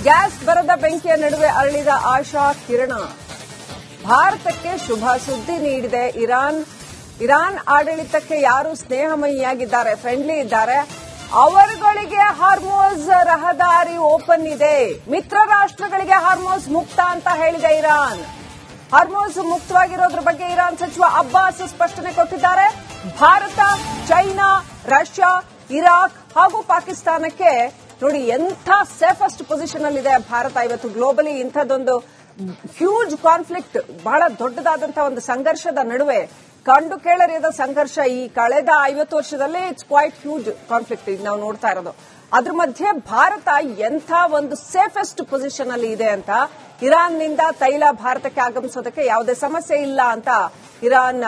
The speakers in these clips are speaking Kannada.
ಗ್ಯಾಸ್ ಬರದ ಬೆಂಕಿಯ ನಡುವೆ ಅರಳಿದ ಆಶಾ ಕಿರಣ. ಭಾರತಕ್ಕೆ ಶುಭ ಸುದ್ದಿ ನೀಡಿದೆ ಇರಾನ್. ಇರಾನ್ ಆಡಳಿತಕ್ಕೆ ಯಾರು ಸ್ನೇಹಮಯಿಯಾಗಿದ್ದಾರೆ, ಫ್ರೆಂಡ್ಲಿ ಇದ್ದಾರೆ, ಅವರುಗಳಿಗೆ ಹಾರ್ಮೋಸ್ ರಹದಾರಿ ಓಪನ್ ಇದೆ. ಮಿತ್ರ ರಾಷ್ಟ್ರಗಳಿಗೆ ಹಾರ್ಮೋಸ್ ಮುಕ್ತ ಅಂತ ಹೇಳಿದೆ ಇರಾನ್. ಹಾರ್ಮೋಸ್ ಮುಕ್ತವಾಗಿರೋದ್ರ ಬಗ್ಗೆ ಇರಾನ್ ಸಚಿವ ಅಬ್ಬಾಸ್ ಸ್ಪಷ್ಟನೆ ಕೊಟ್ಟಿದ್ದಾರೆ. ಭಾರತ, ಚೈನಾ, ರಷ್ಯಾ, ಇರಾಕ್ ಹಾಗೂ ಪಾಕಿಸ್ತಾನಕ್ಕೆ ನೋಡಿ ಎಂಥ ಸೇಫೆಸ್ಟ್ ಪೊಸಿಷನ್ ಅಲ್ಲಿ ಇದೆ ಭಾರತ ಇವತ್ತು. ಗ್ಲೋಬಲಿ ಇಂಥದ್ದೊಂದು ಹ್ಯೂಜ್ ಕಾನ್ಫ್ಲಿಕ್ಟ್, ಬಹಳ ದೊಡ್ಡದಾದಂತಹ ಒಂದು ಸಂಘರ್ಷದ ನಡುವೆ ಕಂಡು ಕೇಳರಿಯದ ಸಂಘರ್ಷ ಈ ಕಳೆದ 50 ವರ್ಷದಲ್ಲಿ ಇಟ್ಸ್ ಕ್ವೈಟ್ ಹ್ಯೂಜ್ ಕಾನ್ಫ್ಲಿಕ್ಟ್ ಈಗ ನಾವು ನೋಡ್ತಾ ಇರೋದು. ಅದ್ರ ಮಧ್ಯೆ ಭಾರತ ಎಂಥ ಒಂದು ಸೇಫೆಸ್ಟ್ ಪೊಸಿಷನ್ ಅಲ್ಲಿ ಇದೆ ಅಂತ, ಇರಾನ್ನಿಂದ ತೈಲ ಭಾರತಕ್ಕೆ ಆಗಮಿಸೋದಕ್ಕೆ ಯಾವುದೇ ಸಮಸ್ಯೆ ಇಲ್ಲ ಅಂತ ಇರಾನ್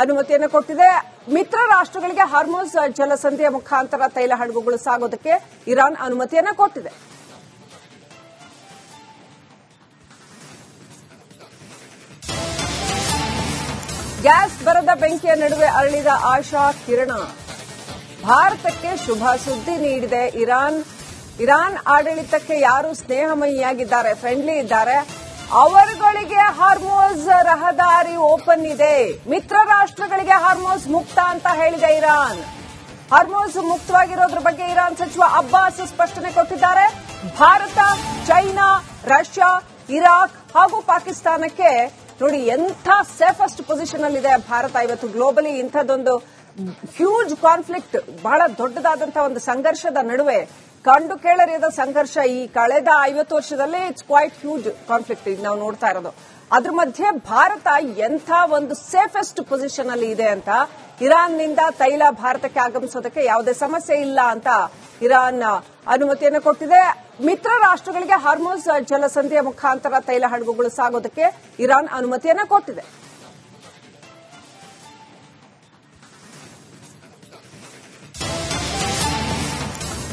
ಅನುಮತಿಯನ್ನು ಕೊಟ್ಟಿದೆ. ಮಿತ್ರ ರಾಷ್ಟ್ರಗಳಿಗೆ ಹಾರ್ಮೋಸ್ ಜಲಸಂಧಿಯ ಮುಖಾಂತರ ತೈಲ ಹಡಗುಗಳು ಸಾಗೋದಕ್ಕೆ ಇರಾನ್ ಅನುಮತಿಯನ್ನು ಕೊಟ್ಟಿದೆ. ಗ್ಯಾಸ್ ಬರದ ಬೆಂಕಿಯ ನಡುವೆ ಅರಳಿದ ಆಶಾ ಕಿರಣ. ಭಾರತಕ್ಕೆ ಶುಭ ಸುದ್ದಿ ನೀಡಿದೆ ಇರಾನ್. ಇರಾನ್ ಆಡಳಿತಕ್ಕೆ ಯಾರು ಸ್ನೇಹಮಯಿಯಾಗಿದ್ದಾರೆ, ಫ್ರೆಂಡ್ಲಿ ಇದ್ದಾರೆ, ಅವರುಗಳಿಗೆ ಹಾರ್ಮೋಸ್ ರಹದಾರಿ ಓಪನ್ ಇದೆ. ಮಿತ್ರ ರಾಷ್ಟ್ರಗಳಿಗೆ ಹಾರ್ಮೋಸ್ ಮುಕ್ತ ಅಂತ ಹೇಳಿದೆ ಇರಾನ್. ಹಾರ್ಮೋಸ್ ಮುಕ್ತವಾಗಿರೋದ್ರ ಬಗ್ಗೆ ಇರಾನ್ ಸಚಿವ ಅಬ್ಬಾಸ್ ಸ್ಪಷ್ಟನೆ ಕೊಟ್ಟಿದ್ದಾರೆ. ಭಾರತ, ಚೈನಾ, ರಷ್ಯಾ, ಇರಾಕ್ ಹಾಗೂ ಪಾಕಿಸ್ತಾನಕ್ಕೆ ನೋಡಿ ಎಂಥ ಸೇಫೆಸ್ಟ್ ಪೊಸಿಷನ್ ಅಲ್ಲಿ ಇದೆ ಭಾರತ ಇವತ್ತು. ಗ್ಲೋಬಲಿ ಇಂಥದ್ದೊಂದು ಹ್ಯೂಜ್ ಕಾನ್ಫ್ಲಿಕ್ಟ್, ಬಹಳ ದೊಡ್ಡದಾದಂತಹ ಒಂದು ಸಂಘರ್ಷದ ನಡುವೆ ಕಂಡು ಕೇಳರಿಯದ ಸಂಘರ್ಷ ಈ ಕಳೆದ 50 ವರ್ಷದಲ್ಲಿ ಇಟ್ಸ್ ಕ್ವೈಟ್ ಹ್ಯೂಜ್ ಕಾನ್ಫ್ಲಿಕ್ಟ್ ಈಗ ನಾವು ನೋಡ್ತಾ ಇರೋದು. ಅದ್ರ ಮಧ್ಯೆ ಭಾರತ ಎಂಥ ಒಂದು ಸೇಫೆಸ್ಟ್ ಪೊಸಿಷನ್ ಅಲ್ಲಿ ಇದೆ ಅಂತ, ಇರಾನ್ನಿಂದ ತೈಲ ಭಾರತಕ್ಕೆ ಆಗಮಿಸೋದಕ್ಕೆ ಯಾವುದೇ ಸಮಸ್ಯೆ ಇಲ್ಲ ಅಂತ ಇರಾನ್ ಅನುಮತಿಯನ್ನು ಕೊಟ್ಟಿದೆ. ಮಿತ್ರ ರಾಷ್ಟ್ರಗಳಿಗೆ ಹಾರ್ಮೋಸ್ ಜಲಸಂಧಿಯ ಮುಖಾಂತರ ತೈಲ ಹಡಗುಗಳು ಸಾಗೋದಕ್ಕೆ ಇರಾನ್ ಅನುಮತಿಯನ್ನು ಕೊಟ್ಟಿದೆ.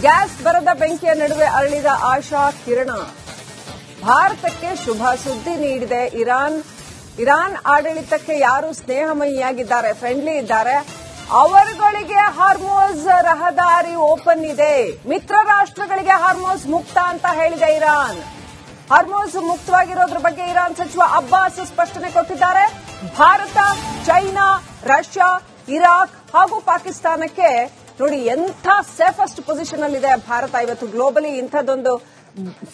ಗ್ಯಾಸ್ ಬರದ ಬೆಂಕಿಯ ನಡುವೆ ಅರಳಿದ ಆಶಾ ಕಿರಣ. ಭಾರತಕ್ಕೆ ಶುಭ ಸುದ್ದಿ ನೀಡಿದೆ ಇರಾನ್. ಇರಾನ್ ಆಡಳಿತಕ್ಕೆ ಯಾರು ಸ್ನೇಹಮಯಿಯಾಗಿದ್ದಾರೆ, ಫ್ರೆಂಡ್ಲಿ ಇದ್ದಾರೆ, ಅವರುಗಳಿಗೆ ಹಾರ್ಮೋಸ್ ರಹದಾರಿ ಓಪನ್ ಇದೆ. ಮಿತ್ರ ರಾಷ್ಟ್ರಗಳಿಗೆ ಹಾರ್ಮೋಸ್ ಮುಕ್ತ ಅಂತ ಹೇಳಿದೆ ಇರಾನ್. ಹಾರ್ಮೋಸ್ ಮುಕ್ತವಾಗಿರೋದ್ರ ಬಗ್ಗೆ ಇರಾನ್ ಸಚಿವ ಅಬ್ಬಾಸ್ ಸ್ಪಷ್ಟನೆ ಕೊಟ್ಟಿದ್ದಾರೆ. ಭಾರತ, ಚೈನಾ, ರಷ್ಯಾ, ಇರಾಕ್ ಹಾಗೂ ಪಾಕಿಸ್ತಾನಕ್ಕೆ ನೋಡಿ ಎಂಥ ಸೇಫೆಸ್ಟ್ ಪೊಸಿಷನ್ ಅಲ್ಲಿ ಇದೆ ಭಾರತ ಇವತ್ತು. ಗ್ಲೋಬಲಿ ಇಂಥದ್ದೊಂದು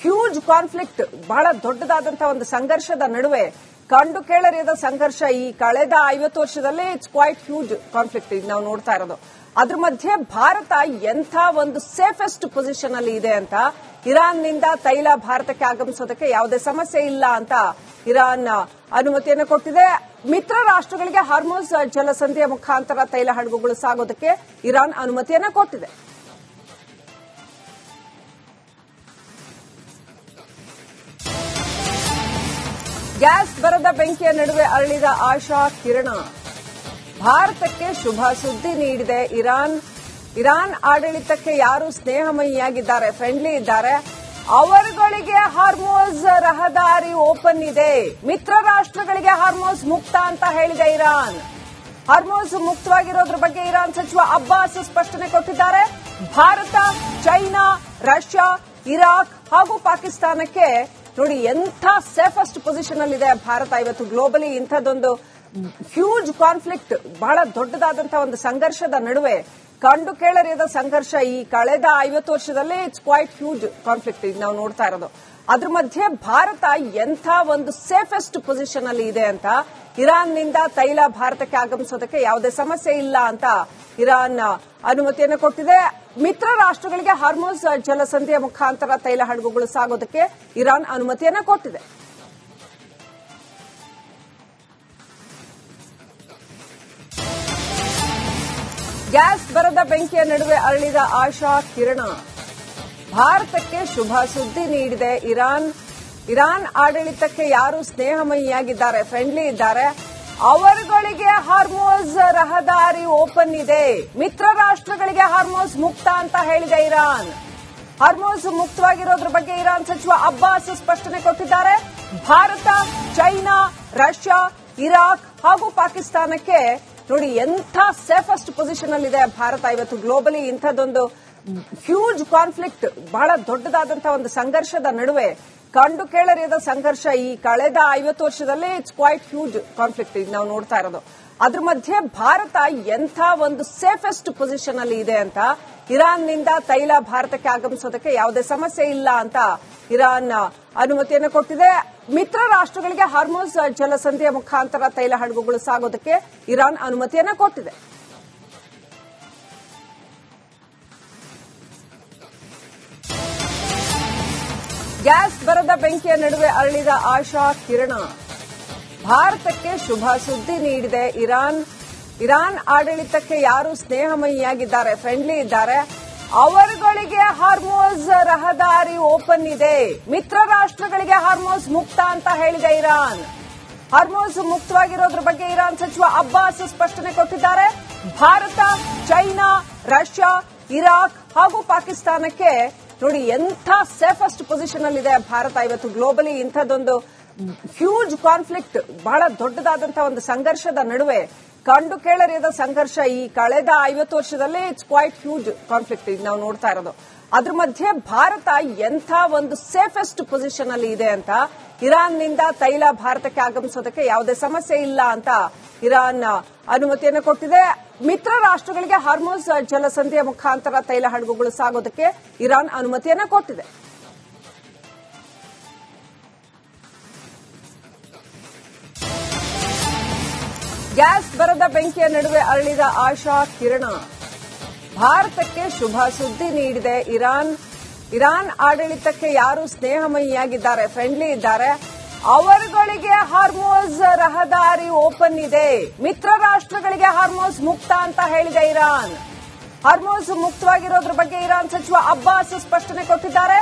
ಹ್ಯೂಜ್ ಕಾನ್ಫ್ಲಿಕ್ಟ್, ಬಹಳ ದೊಡ್ಡದಾದಂತಹ ಒಂದು ಸಂಘರ್ಷದ ನಡುವೆ ಕಂಡು ಕೇಳರಿಯದ ಸಂಘರ್ಷ ಈ ಕಳೆದ 50 ವರ್ಷದಲ್ಲಿ ಇಟ್ಸ್ ಕ್ವೈಟ್ ಹ್ಯೂಜ್ ಕಾನ್ಫ್ಲಿಕ್ಟ್ ಈಗ ನಾವು ನೋಡ್ತಾ ಇರೋದು. ಅದ್ರ ಮಧ್ಯೆ ಭಾರತ ಎಂಥ ಒಂದು ಸೇಫೆಸ್ಟ್ ಪೊಸಿಷನ್ ಅಲ್ಲಿ ಇದೆ ಅಂತ, ಇರಾನ್ನಿಂದ ತೈಲ ಭಾರತಕ್ಕೆ ಆಗಮಿಸೋದಕ್ಕೆ ಯಾವುದೇ ಸಮಸ್ಯೆ ಇಲ್ಲ ಅಂತ ಇರಾನ್ ಅನುಮತಿಯನ್ನು ಕೊಟ್ಟಿದೆ. ಮಿತ್ರ ರಾಷ್ಟ್ರಗಳಿಗೆ ಹಾರ್ಮೋಸ್ ಜಲಸಂಧಿಯ ಮುಖಾಂತರ ತೈಲ ಹಡಗುಗಳು ಸಾಗೋದಕ್ಕೆ ಇರಾನ್ ಅನುಮತಿಯನ್ನು ಕೊಟ್ಟಿದೆ. ಗ್ಯಾಸ್ ಬರದ ಬೆಂಕಿಯ ನಡುವೆ ಅರಳಿದ ಆಶಾ ಕಿರಣ. ಭಾರತಕ್ಕೆ ಶುಭ ಸುದ್ದಿ ನೀಡಿದೆ ಇರಾನ್. ಇರಾನ್ ಆಡಳಿತಕ್ಕೆ ಯಾರು ಸ್ನೇಹಮಯಿಯಾಗಿದ್ದಾರೆ, ಫ್ರೆಂಡ್ಲಿ ಇದ್ದಾರೆ, ಅವರುಗಳಿಗೆ ಹಾರ್ಮೋಸ್ ರಹದಾರಿ ಓಪನ್ ಇದೆ. ಮಿತ್ರ ರಾಷ್ಟ್ರಗಳಿಗೆ ಹಾರ್ಮೋಸ್ ಮುಕ್ತ ಅಂತ ಹೇಳಿದೆ ಇರಾನ್. ಹಾರ್ಮೋಸ್ ಮುಕ್ತವಾಗಿರೋದ್ರ ಬಗ್ಗೆ ಇರಾನ್ ಸಚಿವ ಅಬ್ಬಾಸ್ ಸ್ಪಷ್ಟನೆ ಕೊಟ್ಟಿದ್ದಾರೆ. ಭಾರತ, ಚೈನಾ, ರಷ್ಯಾ, ಇರಾಕ್ ಹಾಗೂ ಪಾಕಿಸ್ತಾನಕ್ಕೆ ನೋಡಿ ಎಂಥ ಸೇಫೆಸ್ಟ್ ಪೊಸಿಷನ್ ಅಲ್ಲಿ ಇದೆ ಭಾರತ ಇವತ್ತು. ಗ್ಲೋಬಲಿ ಇಂಥದ್ದೊಂದು ಹ್ಯೂಜ್ ಕಾನ್ಫ್ಲಿಕ್ಟ್, ಬಹಳ ದೊಡ್ಡದಾದಂತಹ ಒಂದು ಸಂಘರ್ಷದ ನಡುವೆ ಕಂಡು ಕೇಳರಿಯದ ಸಂಘರ್ಷ ಈ ಕಳೆದ 50 ವರ್ಷದಲ್ಲಿ ಇಟ್ಸ್ ಕ್ವೈಟ್ ಹ್ಯೂಜ್ ಕಾನ್ಫ್ಲಿಕ್ಟ್ ಈಗ ನಾವು ನೋಡ್ತಾ ಇರೋದು. ಅದ್ರ ಮಧ್ಯೆ ಭಾರತ ಎಂಥ ಒಂದು ಸೇಫೆಸ್ಟ್ ಪೊಸಿಷನ್ ಅಲ್ಲಿ ಇದೆ ಅಂತ, ಇರಾನ್ನಿಂದ ತೈಲ ಭಾರತಕ್ಕೆ ಆಗಮಿಸೋದಕ್ಕೆ ಯಾವುದೇ ಸಮಸ್ಯೆ ಇಲ್ಲ ಅಂತ ಇರಾನ್ ಅನುಮತಿಯನ್ನು ಕೊಟ್ಟಿದೆ. ಮಿತ್ರ ರಾಷ್ಟ್ರಗಳಿಗೆ ಹಾರ್ಮೋಸ್ ಜಲಸಂಧಿಯ ಮುಖಾಂತರ ತೈಲ ಹಡಗುಗಳು ಸಾಗೋದಕ್ಕೆ ಇರಾನ್ ಅನುಮತಿಯನ್ನು ಕೊಟ್ಟಿದೆ. ಗ್ಯಾಸ್ ಬರದ ಬೆಂಕಿಯ ನಡುವೆ ಅರಳಿದ ಆಶಾ ಕಿರಣ. ಭಾರತಕ್ಕೆ ಶುಭ ಸುದ್ದಿ ನೀಡಿದೆ ಇರಾನ್. ಇರಾನ್ ಆಡಳಿತಕ್ಕೆ ಯಾರು ಸ್ನೇಹಮಯಿಯಾಗಿದ್ದಾರೆ, ಫ್ರೆಂಡ್ಲಿ ಇದ್ದಾರೆ, ಅವರುಗಳಿಗೆ ಹಾರ್ಮೋಸ್ ರಹದಾರಿ ಓಪನ್ ಇದೆ. ಮಿತ್ರ ರಾಷ್ಟ್ರಗಳಿಗೆ ಹಾರ್ಮೋಸ್ ಮುಕ್ತ ಅಂತ ಹೇಳಿದೆ ಇರಾನ್. ಹಾರ್ಮೋಸ್ ಮುಕ್ತವಾಗಿರೋದ್ರ ಬಗ್ಗೆ ಇರಾನ್ ಸಚಿವ ಅಬ್ಬಾಸ್ ಸ್ಪಷ್ಟನೆ ಕೊಟ್ಟಿದ್ದಾರೆ. ಭಾರತ, ಚೈನಾ, ರಷ್ಯಾ, ಇರಾಕ್ ಹಾಗೂ ಪಾಕಿಸ್ತಾನಕ್ಕೆ ನೋಡಿ ಎಂಥ ಸೇಫೆಸ್ಟ್ ಪೊಸಿಷನ್ ಅಲ್ಲಿ ಇದೆ ಭಾರತ ಇವತ್ತು. ಗ್ಲೋಬಲಿ ಇಂಥದ್ದೊಂದು ಹ್ಯೂಜ್ ಕಾನ್ಫ್ಲಿಕ್ಟ್, ಬಹಳ ದೊಡ್ಡದಾದಂತಹ ಒಂದು ಸಂಘರ್ಷದ ನಡುವೆ ಕಂಡು ಕೇಳರಿಯದ ಸಂಘರ್ಷ ಈ ಕಳೆದ 50 ವರ್ಷದಲ್ಲಿ ಇಟ್ಸ್ ಕ್ವೈಟ್ ಹ್ಯೂಜ್ ಕಾನ್ಫ್ಲಿಕ್ಟ್ ಈಗ ನಾವು ನೋಡ್ತಾ ಇರೋದು. ಅದ್ರ ಮಧ್ಯೆ ಭಾರತ ಎಂಥ ಒಂದು ಸೇಫೆಸ್ಟ್ ಪೊಸಿಷನ್ ಅಲ್ಲಿ ಇದೆ ಅಂತ, ಇರಾನ್ನಿಂದ ತೈಲ ಭಾರತಕ್ಕೆ ಆಗಮಿಸೋದಕ್ಕೆ ಯಾವುದೇ ಸಮಸ್ಯೆ ಇಲ್ಲ ಅಂತ ಇರಾನ್ ಅನುಮತಿಯನ್ನು ಕೊಟ್ಟಿದೆ. ಮಿತ್ರ ರಾಷ್ಟ್ರಗಳಿಗೆ ಹಾರ್ಮೋಸ್ ಜಲಸಂಧಿಯ ಮುಖಾಂತರ ತೈಲ ಹಡಗುಗಳು ಸಾಗೋದಕ್ಕೆ ಇರಾನ್ ಅನುಮತಿಯನ್ನು ಕೊಟ್ಟಿದೆ. ಗ್ಯಾಸ್ ಬರದ ಬೆಂಕಿಯ ನಡುವೆ ಅರಳಿದ ಆಶಾ ಕಿರಣ. ಭಾರತಕ್ಕೆ ಶುಭ ಸುದ್ದಿ ನೀಡಿದೆ ಇರಾನ್. ಇರಾನ್ ಆಡಳಿತಕ್ಕೆ ಯಾರು ಸ್ನೇಹಮಯಿಯಾಗಿದ್ದಾರೆ, ಫ್ರೆಂಡ್ಲಿ ಇದ್ದಾರೆ, ಅವರುಗಳಿಗೆ ಹಾರ್ಮೋಸ್ ರಹದಾರಿ ಓಪನ್ ಇದೆ. ಮಿತ್ರ ರಾಷ್ಟ್ರಗಳಿಗೆ ಹಾರ್ಮೋಸ್ ಮುಕ್ತ ಅಂತ ಹೇಳಿದೆ ಇರಾನ್. ಹಾರ್ಮೋಸ್ ಮುಕ್ತವಾಗಿರೋದ್ರ ಬಗ್ಗೆ ಇರಾನ್ ಸಚಿವ ಅಬ್ಬಾಸ್ ಸ್ಪಷ್ಟನೆ ಕೊಟ್ಟಿದ್ದಾರೆ. ಭಾರತ, ಚೈನಾ, ರಷ್ಯಾ, ಇರಾಕ್ ಹಾಗೂ ಪಾಕಿಸ್ತಾನಕ್ಕೆ ನೋಡಿ ಎಂಥ ಸೇಫೆಸ್ಟ್ ಪೊಸಿಷನ್ ಅಲ್ಲಿ ಇದೆ ಭಾರತ ಇವತ್ತು. ಗ್ಲೋಬಲಿ ಇಂಥದ್ದೊಂದು ಹ್ಯೂಜ್ ಕಾನ್ಫ್ಲಿಕ್ಟ್, ಬಹಳ ದೊಡ್ಡದಾದಂತಹ ಒಂದು ಸಂಘರ್ಷದ ನಡುವೆ ಕಂಡು ಕೇಳರಿಯದ ಸಂಘರ್ಷ ಈ ಕಳೆದ 50 ವರ್ಷದಲ್ಲಿ ಇಟ್ಸ್ ಕ್ವೈಟ್ ಹ್ಯೂಜ್ ಕಾನ್ಫ್ಲಿಕ್ಟ್ ಈಗ ನಾವು ನೋಡ್ತಾ ಇರೋದು. ಅದ್ರ ಮಧ್ಯೆ ಭಾರತ ಎಂಥ ಒಂದು ಸೇಫೆಸ್ಟ್ ಪೊಸಿಷನ್ ಅಲ್ಲಿ ಇದೆ ಅಂತ, ಇರಾನ್ನಿಂದ ತೈಲ ಭಾರತಕ್ಕೆ ಆಗಮಿಸೋದಕ್ಕೆ ಯಾವುದೇ ಸಮಸ್ಯೆ ಇಲ್ಲ ಅಂತ ಇರಾನ್ ಅನುಮತಿಯನ್ನು ಕೊಟ್ಟಿದೆ. ಮಿತ್ರ ರಾಷ್ಟ್ರಗಳಿಗೆ ಹಾರ್ಮೋಸ್ ಜಲಸಂಧಿಯ ಮುಖಾಂತರ ತೈಲ ಹಡಗುಗಳು ಸಾಗೋದಕ್ಕೆ ಇರಾನ್ ಅನುಮತಿಯನ್ನು ಕೊಟ್ಟಿದೆ. ಗ್ಯಾಸ್ ಬರದ ಬೆಂಕಿಯ ನಡುವೆ ಅರಳಿದ ಆಶಾ ಕಿರಣ. ಭಾರತಕ್ಕೆ ಶುಭ ಸುದ್ದಿ ನೀಡಿದೆ ಇರಾನ್. ಇರಾನ್ ಆಡಳಿತಕ್ಕೆ ಯಾರು ಸ್ನೇಹಮಯಿಯಾಗಿದ್ದಾರೆ, ಫ್ರೆಂಡ್ಲಿ ಇದ್ದಾರೆ, ಅವರುಗಳಿಗೆ ಹಾರ್ಮೋಸ್ ರಹದಾರಿ ಓಪನ್ ಇದೆ. ಮಿತ್ರ ರಾಷ್ಟ್ರಗಳಿಗೆ ಹಾರ್ಮೋಸ್ ಮುಕ್ತ ಅಂತ ಹೇಳಿದೆ ಇರಾನ್. ಹಾರ್ಮೋಸ್ ಮುಕ್ತವಾಗಿರೋದ್ರ ಬಗ್ಗೆ ಇರಾನ್ ಸಚಿವ ಅಬ್ಬಾಸ್ ಸ್ಪಷ್ಟನೆ ಕೊಟ್ಟಿದ್ದಾರೆ.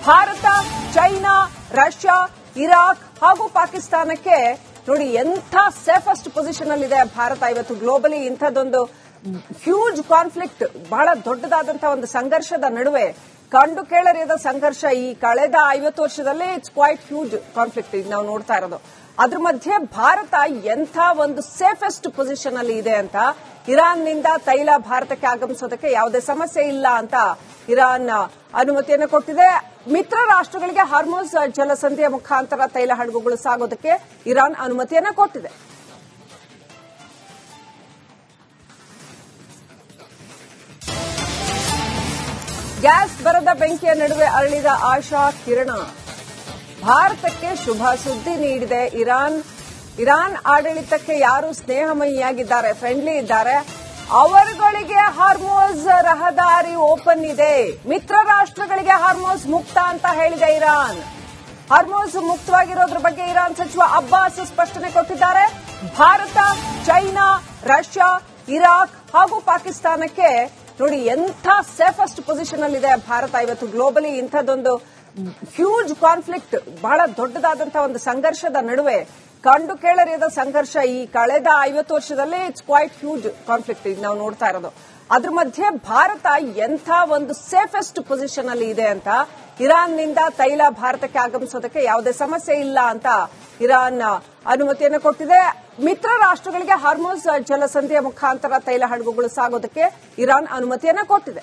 ಭಾರತ, ಚೈನಾ, ರಷ್ಯಾ, ಇರಾಕ್ ಹಾಗೂ ಪಾಕಿಸ್ತಾನಕ್ಕೆ ನೋಡಿ ಎಂಥ ಸೇಫೆಸ್ಟ್ ಪೊಸಿಷನ್ ಅಲ್ಲಿ ಇದೆ ಭಾರತ ಇವತ್ತು. ಗ್ಲೋಬಲಿ ಇಂಥದ್ದೊಂದು ಹ್ಯೂಜ್ ಕಾನ್ಫ್ಲಿಕ್ಟ್, ಬಹಳ ದೊಡ್ಡದಾದಂತಹ ಒಂದು ಸಂಘರ್ಷದ ನಡುವೆ ಕಂಡು ಕೇಳರಿಯದ ಸಂಘರ್ಷ ಈ ಕಳೆದ 50 ವರ್ಷದಲ್ಲಿ ಇಟ್ಸ್ ಕ್ವೈಟ್ ಹ್ಯೂಜ್ ಕಾನ್ಫ್ಲಿಕ್ಟ್ ಈಗ ನಾವು ನೋಡ್ತಾ ಇರೋದು. ಅದ್ರ ಮಧ್ಯೆ ಭಾರತ ಎಂಥ ಒಂದು ಸೇಫೆಸ್ಟ್ ಪೊಸಿಷನ್ ಅಲ್ಲಿ ಇದೆ ಅಂತ, ಇರಾನ್ನಿಂದ ತೈಲ ಭಾರತಕ್ಕೆ ಆಗಮಿಸೋದಕ್ಕೆ ಯಾವುದೇ ಸಮಸ್ಯೆ ಇಲ್ಲ ಅಂತ ಇರಾನ್ ಅನುಮತಿಯನ್ನು ಕೊಟ್ಟಿದೆ. ಮಿತ್ರ ರಾಷ್ಟ್ರಗಳಿಗೆ ಹಾರ್ಮೋಸ್ ಜಲಸಂಧಿಯ ಮುಖಾಂತರ ತೈಲ ಹಡಗುಗಳು ಸಾಗೋದಕ್ಕೆ ಇರಾನ್ ಅನುಮತಿಯನ್ನು ಕೊಟ್ಟಿದೆ. ಗ್ಯಾಸ್ ಬರದ ಬೆಂಕಿಯ ನಡುವೆ ಅರಳಿದ ಆಶಾ ಕಿರಣ. ಭಾರತಕ್ಕೆ ಶುಭ ಸುದ್ದಿ ನೀಡಿದೆ ಇರಾನ್. ಇರಾನ್ ಆಡಳಿತಕ್ಕೆ ಯಾರು ಸ್ನೇಹಮಯಿಯಾಗಿದ್ದಾರೆ, ಫ್ರೆಂಡ್ಲಿ ಇದ್ದಾರೆ, ಅವರುಗಳಿಗೆ ಹಾರ್ಮೋಸ್ ರಹದಾರಿ ಓಪನ್ ಇದೆ. ಮಿತ್ರ ರಾಷ್ಟ್ರಗಳಿಗೆ ಹಾರ್ಮೋಸ್ ಮುಕ್ತ ಅಂತ ಹೇಳಿದೆ ಇರಾನ್. ಹಾರ್ಮೋಸ್ ಮುಕ್ತವಾಗಿರೋದ್ರ ಬಗ್ಗೆ ಇರಾನ್ ಸಚಿವ ಅಬ್ಬಾಸ್ ಸ್ಪಷ್ಟನೆ ಕೊಟ್ಟಿದ್ದಾರೆ. ಭಾರತ, ಚೈನಾ, ರಷ್ಯಾ, ಇರಾಕ್ ಹಾಗೂ ಪಾಕಿಸ್ತಾನಕ್ಕೆ ನೋಡಿ ಎಂಥ ಸೇಫೆಸ್ಟ್ ಪೊಸಿಷನ್ ಅಲ್ಲಿ ಇದೆ ಭಾರತ ಇವತ್ತು. ಗ್ಲೋಬಲಿ ಇಂಥದ್ದೊಂದು ಹ್ಯೂಜ್ ಕಾನ್ಫ್ಲಿಕ್ಟ್, ಬಹಳ ದೊಡ್ಡದಾದಂತಹ ಒಂದು ಸಂಘರ್ಷದ ನಡುವೆ ಕಂಡು ಕೇಳರಿಯದ ಸಂಘರ್ಷ ಈ ಕಳೆದ 50 ವರ್ಷದಲ್ಲಿ ಇಟ್ಸ್ ಕ್ವೈಟ್ ಹ್ಯೂಜ್ ಕಾನ್ಫ್ಲಿಕ್ಟ್ ಈಗ ನಾವು ನೋಡ್ತಾ ಇರೋದು. ಅದ್ರ ಮಧ್ಯೆ ಭಾರತ ಎಂಥ ಒಂದು ಸೇಫೆಸ್ಟ್ ಪೊಸಿಷನ್ ಅಲ್ಲಿ ಇದೆ ಅಂತ, ಇರಾನ್ನಿಂದ ತೈಲ ಭಾರತಕ್ಕೆ ಆಗಮಿಸೋದಕ್ಕೆ ಯಾವುದೇ ಸಮಸ್ಯೆ ಇಲ್ಲ ಅಂತ ಇರಾನ್ ಅನುಮತಿಯನ್ನು ಕೊಟ್ಟಿದೆ. ಗ್ಯಾಸ್ ಬರದ ಬೆಂಕಿಯ ನಡುವೆ ಅರಳಿದ ಆಶಾ ಕಿರಣ. ಭಾರತಕ್ಕೆ ಶುಭ ಸುದ್ದಿ ನೀಡಿದೆ ಇರಾನ್. ಇರಾನ್ ಆಡಳಿತಕ್ಕೆ ಯಾರು ಸ್ನೇಹಮಯಿಯಾಗಿದ್ದಾರೆ, ಫ್ರೆಂಡ್ಲಿ ಇದ್ದಾರೆ, ಅವರುಗಳಿಗೆ ಹಾರ್ಮೋಸ್ ರಹದಾರಿ ಓಪನ್ ಇದೆ. ಮಿತ್ರ ರಾಷ್ಟ್ರಗಳಿಗೆ ಹಾರ್ಮೋಸ್ ಮುಕ್ತ ಅಂತ ಹೇಳಿದೆ ಇರಾನ್. ಹಾರ್ಮೋಸ್ ಮುಕ್ತವಾಗಿರೋದ್ರ ಬಗ್ಗೆ ಇರಾನ್ ಸಚಿವ ಅಬ್ಬಾಸ್ ಸ್ಪಷ್ಟನೆ ಕೊಟ್ಟಿದ್ದಾರೆ. ಭಾರತ, ಚೈನಾ, ರಷ್ಯಾ, ಇರಾಕ್ ಹಾಗೂ ಪಾಕಿಸ್ತಾನಕ್ಕೆ ನೋಡಿ ಎಂಥ ಸೇಫೆಸ್ಟ್ ಪೊಸಿಷನ್ ಅಲ್ಲಿ ಇದೆ ಭಾರತ ಇವತ್ತು. ಗ್ಲೋಬಲಿ ಇಂಥದ್ದೊಂದು ಹ್ಯೂಜ್ ಕಾನ್ಫ್ಲಿಕ್ಟ್, ಬಹಳ ದೊಡ್ಡದಾದಂತಹ ಒಂದು ಸಂಘರ್ಷದ ನಡುವೆ ಕಂಡು ಕೇಳರಿಯದ ಸಂಘರ್ಷ ಈ ಕಳೆದ 50 ವರ್ಷದಲ್ಲಿ ಇಟ್ಸ್ ಕ್ವೈಟ್ ಹ್ಯೂಜ್ ಕಾನ್ಫ್ಲಿಕ್ಟ್ ಈಗ ನಾವು ನೋಡ್ತಾ ಇರೋದು. ಅದ್ರ ಮಧ್ಯೆ ಭಾರತ ಎಂಥ ಒಂದು ಸೇಫೆಸ್ಟ್ ಪೊಸಿಷನ್ ಅಲ್ಲಿ ಇದೆ ಅಂತ, ಇರಾನ್ನಿಂದ ತೈಲ ಭಾರತಕ್ಕೆ ಆಗಮಿಸೋದಕ್ಕೆ ಯಾವುದೇ ಸಮಸ್ಯೆ ಇಲ್ಲ ಅಂತ ಇರಾನ್ ಅನುಮತಿಯನ್ನು ಕೊಟ್ಟಿದೆ. ಮಿತ್ರ ರಾಷ್ಟ್ರಗಳಿಗೆ ಹಾರ್ಮೋಸ್ ಜಲಸಂಧಿಯ ಮುಖಾಂತರ ತೈಲ ಹಡಗುಗಳು ಸಾಗೋದಕ್ಕೆ ಇರಾನ್ ಅನುಮತಿಯನ್ನು ಕೊಟ್ಟಿದೆ.